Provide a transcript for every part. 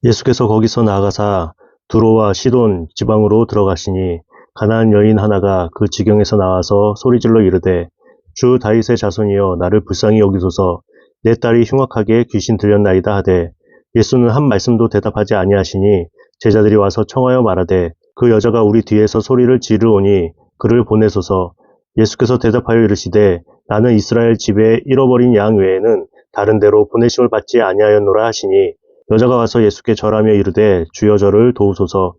예수께서 거기서 나아가사 두로와 시돈 지방으로 들어가시니 가나안 여인 하나가 그 지경에서 나와서 소리질러 이르되 주 다윗의 자손이여 나를 불쌍히 여기소서. 내 딸이 흉악하게 귀신 들렸나이다 하되 예수는 한 말씀도 대답하지 아니하시니 제자들이 와서 청하여 말하되 그 여자가 우리 뒤에서 소리를 지르오니 그를 보내소서. 예수께서 대답하여 이르시되 나는 이스라엘 집에 잃어버린 양 외에는 다른 데로 보내심을 받지 아니하였노라 하시니 여자가 와서 예수께 절하며 이르되 주여 저를 도우소서.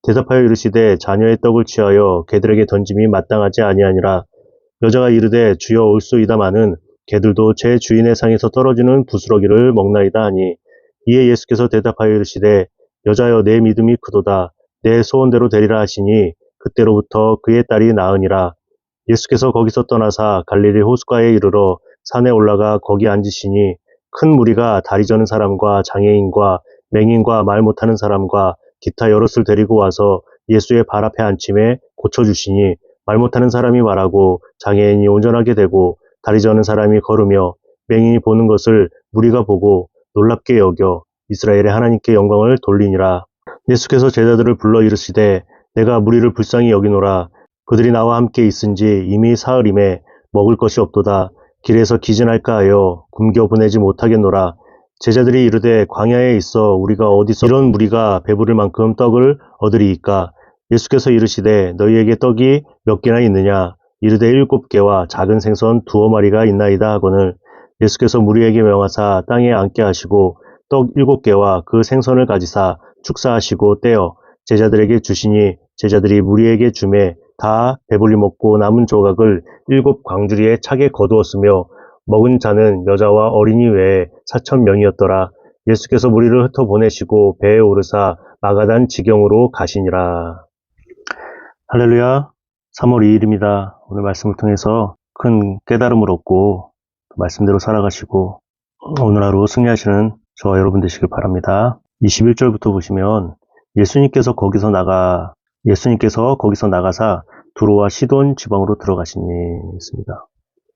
대답하여 이르시되 자녀의 떡을 취하여 개들에게 던짐이 마땅하지 아니하니라. 여자가 이르되 주여 올소이다마는 개들도 제 주인의 상에서 떨어지는 부스러기를 먹나이다 하니 이에 예수께서 대답하여 이르시되 여자여 내 믿음이 크도다. 내 소원대로 되리라 하시니 그때로부터 그의 딸이 나으니라. 예수께서 거기서 떠나사 갈릴리 호숫가에 이르러 산에 올라가 거기 앉으시니 큰 무리가 다리 저는 사람과 장애인과 맹인과 말 못하는 사람과 기타 여럿을 데리고 와서 예수의 발 앞에 앉힘에 고쳐주시니 말 못하는 사람이 말하고 장애인이 온전하게 되고 다리 저는 사람이 걸으며 맹인이 보는 것을 무리가 보고 놀랍게 여겨 이스라엘의 하나님께 영광을 돌리니라. 예수께서 제자들을 불러 이르시되 내가 무리를 불쌍히 여기노라. 그들이 나와 함께 있은지 이미 사흘임에 먹을 것이 없도다. 길에서 기진할까 하여 굶겨 보내지 못하겠노라. 제자들이 이르되 광야에 있어 우리가 어디서 이런 무리가 배부를 만큼 떡을 얻으리이까. 예수께서 이르시되 너희에게 떡이 몇 개나 있느냐. 이르되 7개와 작은 생선 2마리가 있나이다 하거늘 예수께서 무리에게 명하사 땅에 앉게 하시고 떡 7개와 그 생선을 가지사 축사하시고 떼어 제자들에게 주시니 제자들이 무리에게 주매 다 배불리 먹고 남은 조각을 7광주리에 차게 거두었으며 먹은 자는 여자와 어린이 외에 4,000명이었더라. 예수께서 무리를 흩어 보내시고 배에 오르사 마가단 지경으로 가시니라. 할렐루야. 3월 2일입니다. 오늘 말씀을 통해서 큰 깨달음을 얻고 말씀대로 살아가시고 오늘 하루 승리하시는 저와 여러분 되시길 바랍니다. 21절부터 보시면 예수님께서 거기서 나가사 두로와 시돈 지방으로 들어가시니 있습니다.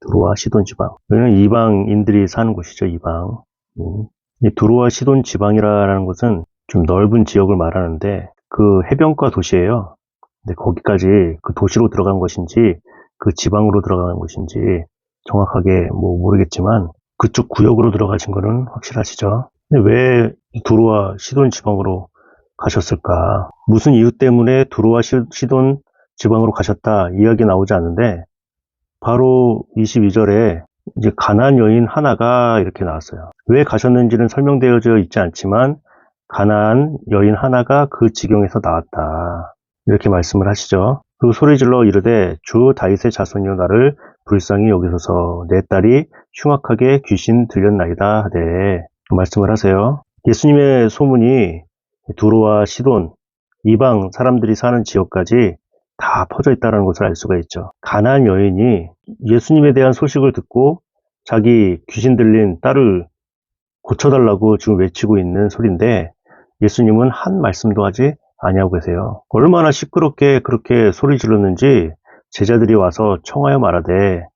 두로와 시돈 지방. 여기는 이방인들이 사는 곳이죠. 이방. 이 두로와 시돈 지방이라는 것은 좀 넓은 지역을 말하는데 그 해변가 도시예요. 근데 거기까지 그 도시로 들어간 것인지 그 지방으로 들어간 것인지 정확하게 모르겠지만 그쪽 구역으로 들어가신 거는 확실하시죠. 근데 왜 두로와 시돈 지방으로 가셨을까? 무슨 이유 때문에 두로와 시돈 지방으로 가셨다 이야기 나오지 않는데 바로 22절에 이제 가나안 여인 하나가 이렇게 나왔어요. 왜 가셨는지는 설명되어져 있지 않지만 가나안 여인 하나가 그 지경에서 나왔다 이렇게 말씀을 하시죠. 그리고 소리질러 이르되 주 다윗의 자손이여 나를 불쌍히 여기소서. 내 딸이 흉악하게 귀신 들렸나이다 하되 말씀을 하세요. 예수님의 소문이 두로와 시돈 이방 사람들이 사는 지역까지 다 퍼져 있다는 것을 알 수가 있죠. 가나안 여인이 예수님에 대한 소식을 듣고 자기 귀신 들린 딸을 고쳐달라고 지금 외치고 있는 소리인데 예수님은 한 말씀도 하지 아니하고 계세요. 얼마나 시끄럽게 그렇게 소리 질렀는지 제자들이 와서 청하여 말하되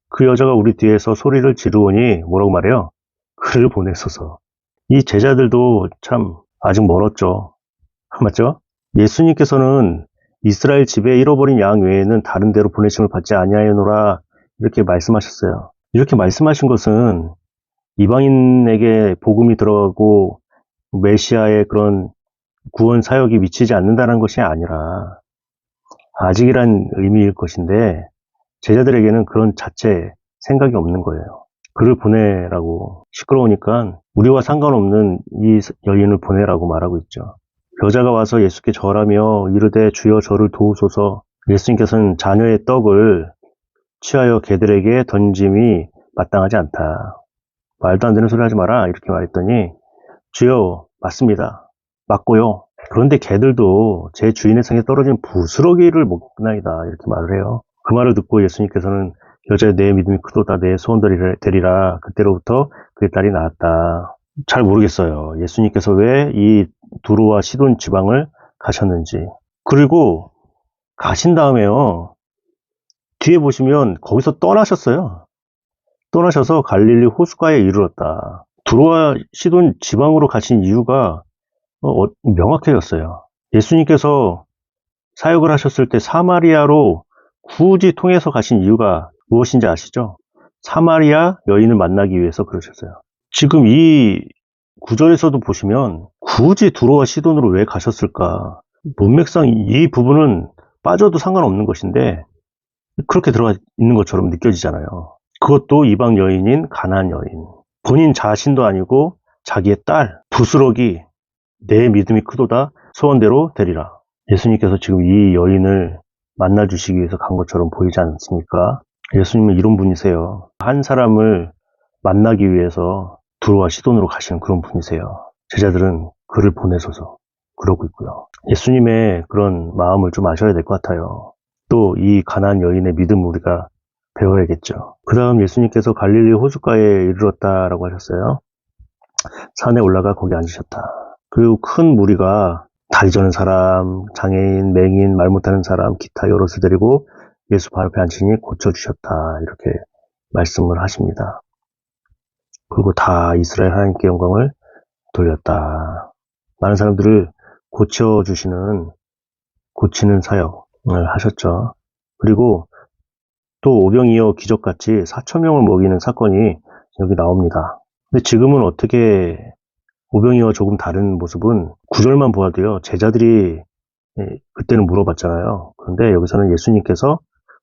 그 여자가 우리 뒤에서 소리를 지르오니 뭐라고 말해요? 그를 보내소서. 이 제자들도 참 아직 멀었죠. 맞죠? 예수님께서는 이스라엘 집에 잃어버린 양 외에는 다른 데로 보내심을 받지 아니하였노라 이렇게 말씀하셨어요. 이렇게 말씀하신 것은 이방인에게 복음이 들어가고 메시아의 그런 구원 사역이 미치지 않는다는 것이 아니라 아직이란 의미일 것인데 제자들에게는 그런 자체 생각이 없는 거예요. 그를 보내라고 시끄러우니까 우리와 상관없는 이 여인을 보내라고 말하고 있죠. 여자가 와서 예수께 절하며 이르되 주여 저를 도우소서. 예수님께서는 자녀의 떡을 취하여 개들에게 던짐이 마땅하지 않다. 말도 안 되는 소리 하지 마라 이렇게 말했더니 주여 맞습니다. 맞고요. 그런데 개들도 제 주인의 상에 떨어진 부스러기를 먹나이다 이렇게 말을 해요. 그 말을 듣고 예수님께서는 여자의 내 믿음이 크도다 내 소원 되리라. 그때로부터 그의 딸이 나았다. 잘 모르겠어요. 예수님께서 왜 이 두로와 시돈 지방을 가셨는지. 그리고 가신 다음에요. 뒤에 보시면 거기서 떠나셨어요. 떠나셔서 갈릴리 호숫가에 이르렀다. 두로와 시돈 지방으로 가신 이유가 명확해졌어요. 예수님께서 사역을 하셨을 때 사마리아로 굳이 통해서 가신 이유가 무엇인지 아시죠? 사마리아 여인을 만나기 위해서 그러셨어요. 지금 이 구절에서도 보시면 굳이 두로와 시돈으로 왜 가셨을까? 문맥상 이 부분은 빠져도 상관없는 것인데 그렇게 들어가 있는 것처럼 느껴지잖아요. 그것도 이방 여인인 가나안 여인. 본인 자신도 아니고 자기의 딸 부스럭이 내 믿음이 크도다 소원대로 되리라. 예수님께서 지금 이 여인을 만나주시기 위해서 간 것처럼 보이지 않습니까? 예수님은 이런 분이세요. 한 사람을 만나기 위해서 두로와 시돈으로 가시는 그런 분이세요. 제자들은 그를 보내소서 그러고 있고요. 예수님의 그런 마음을 좀 아셔야 될 것 같아요. 또 이 가나안 여인의 믿음을 우리가 배워야겠죠. 그 다음 예수님께서 갈릴리 호숫가에 이르렀다라고 하셨어요. 산에 올라가 거기 앉으셨다. 그리고 큰 무리가 다리 저는 사람, 장애인, 맹인, 말 못하는 사람, 기타 여럿을 데리고 예수 발 앞에 앉히니 고쳐주셨다. 이렇게 말씀을 하십니다. 그리고 다 이스라엘 하나님께 영광을 돌렸다. 많은 사람들을 고치는 사역을 하셨죠. 그리고 또 오병이어 기적같이 4,000명을 먹이는 사건이 여기 나옵니다. 근데 지금은 어떻게 오병이어와 조금 다른 모습은 구절만 보아도요. 제자들이 그때는 물어봤잖아요. 그런데 여기서는 예수님께서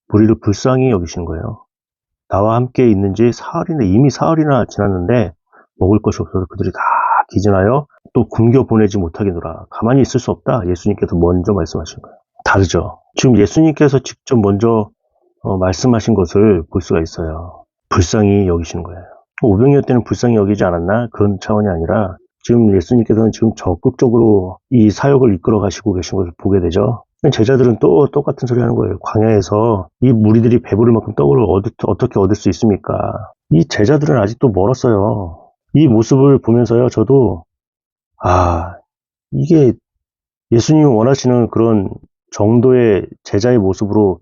무리를 불쌍히 여기시는 거예요. 나와 함께 있는지 이미 사흘이나 지났는데 먹을 것이 없어서 그들이 다 기진하여 또 굶겨 보내지 못하겠노라. 가만히 있을 수 없다. 예수님께서 먼저 말씀하신 거예요. 다르죠. 지금 예수님께서 직접 먼저 말씀하신 것을 볼 수가 있어요. 불쌍히 여기시는 거예요. 오병이어 때는 불쌍히 여기지 않았나? 그런 차원이 아니라 지금 예수님께서는 지금 적극적으로 이 사역을 이끌어 가시고 계신 것을 보게 되죠. 제자들은 또 똑같은 소리 하는 거예요. 광야에서 이 무리들이 배부를 만큼 떡을 어떻게 얻을 수 있습니까? 이 제자들은 아직도 멀었어요. 이 모습을 보면서요, 저도, 이게 예수님이 원하시는 그런 정도의 제자의 모습으로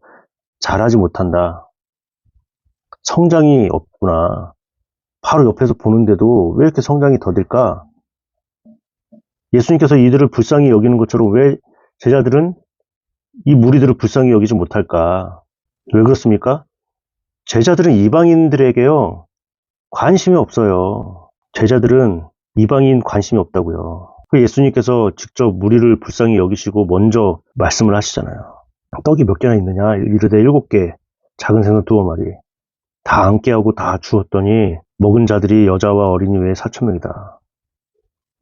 자라지 못한다. 성장이 없구나. 바로 옆에서 보는데도 왜 이렇게 성장이 더딜까? 예수님께서 이들을 불쌍히 여기는 것처럼 왜 제자들은 이 무리들을 불쌍히 여기지 못할까? 왜 그렇습니까? 제자들은 이방인들에게요, 관심이 없어요. 제자들은 이방인 관심이 없다고요. 예수님께서 직접 무리를 불쌍히 여기시고 먼저 말씀을 하시잖아요. 떡이 몇 개나 있느냐? 이르되 7개, 작은 생선 2마리. 다 함께하고 다 주었더니 먹은 자들이 여자와 어린이 외에 4,000명이다.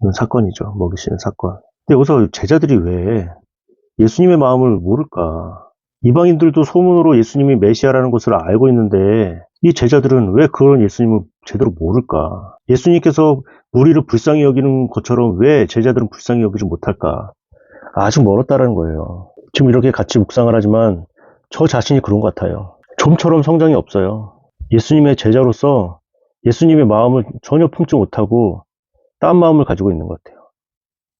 이건 사건이죠. 먹이시는 사건. 근데 여기서 제자들이 왜 예수님의 마음을 모를까? 이방인들도 소문으로 예수님이 메시아라는 것을 알고 있는데 이 제자들은 왜 그런 예수님을 제대로 모를까? 예수님께서 무리를 불쌍히 여기는 것처럼 왜 제자들은 불쌍히 여기지 못할까? 아직 멀었다라는 거예요. 지금 이렇게 같이 묵상을 하지만 저 자신이 그런 것 같아요. 좀처럼 성장이 없어요. 예수님의 제자로서 예수님의 마음을 전혀 품지 못하고 딴 마음을 가지고 있는 것 같아요.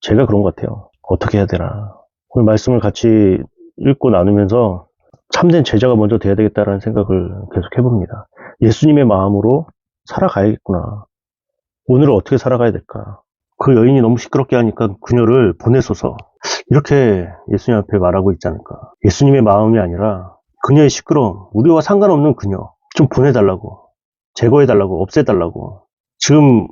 제가 그런 것 같아요. 어떻게 해야 되나. 오늘 말씀을 같이 읽고 나누면서 참된 제자가 먼저 돼야 되겠다라는 생각을 계속 해봅니다. 예수님의 마음으로 살아가야겠구나. 오늘을 어떻게 살아가야 될까. 그 여인이 너무 시끄럽게 하니까 그녀를 보내소서. 이렇게 예수님 앞에 말하고 있지 않을까. 예수님의 마음이 아니라 그녀의 시끄러움, 우리와 상관없는 그녀 좀 보내달라고, 제거해달라고, 없애달라고. 지금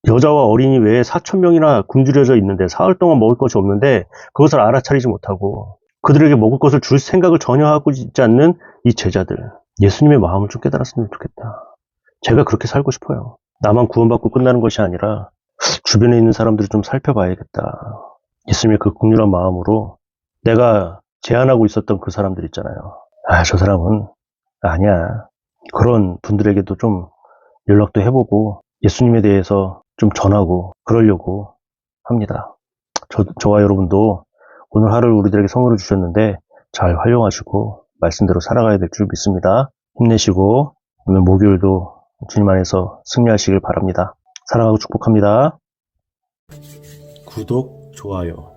여자와 어린이 외에 4,000명이나 굶주려져 있는데 사흘 동안 먹을 것이 없는데 그것을 알아차리지 못하고 그들에게 먹을 것을 줄 생각을 전혀 하고 있지 않는 이 제자들. 예수님의 마음을 좀 깨달았으면 좋겠다. 제가 그렇게 살고 싶어요. 나만 구원받고 끝나는 것이 아니라 주변에 있는 사람들을 좀 살펴봐야겠다. 예수님의 그 긍휼한 마음으로 내가 제안하고 있었던 그 사람들 있잖아요. 저 사람은 아니야. 그런 분들에게도 좀 연락도 해보고 예수님에 대해서 좀 전하고 그러려고 합니다. 저와 여러분도 오늘 하루를 우리들에게 선물을 주셨는데 잘 활용하시고 말씀대로 살아가야 될 줄 믿습니다. 힘내시고 오늘 목요일도 주님 안에서 승리하시길 바랍니다. 사랑하고 축복합니다. 구독, 좋아요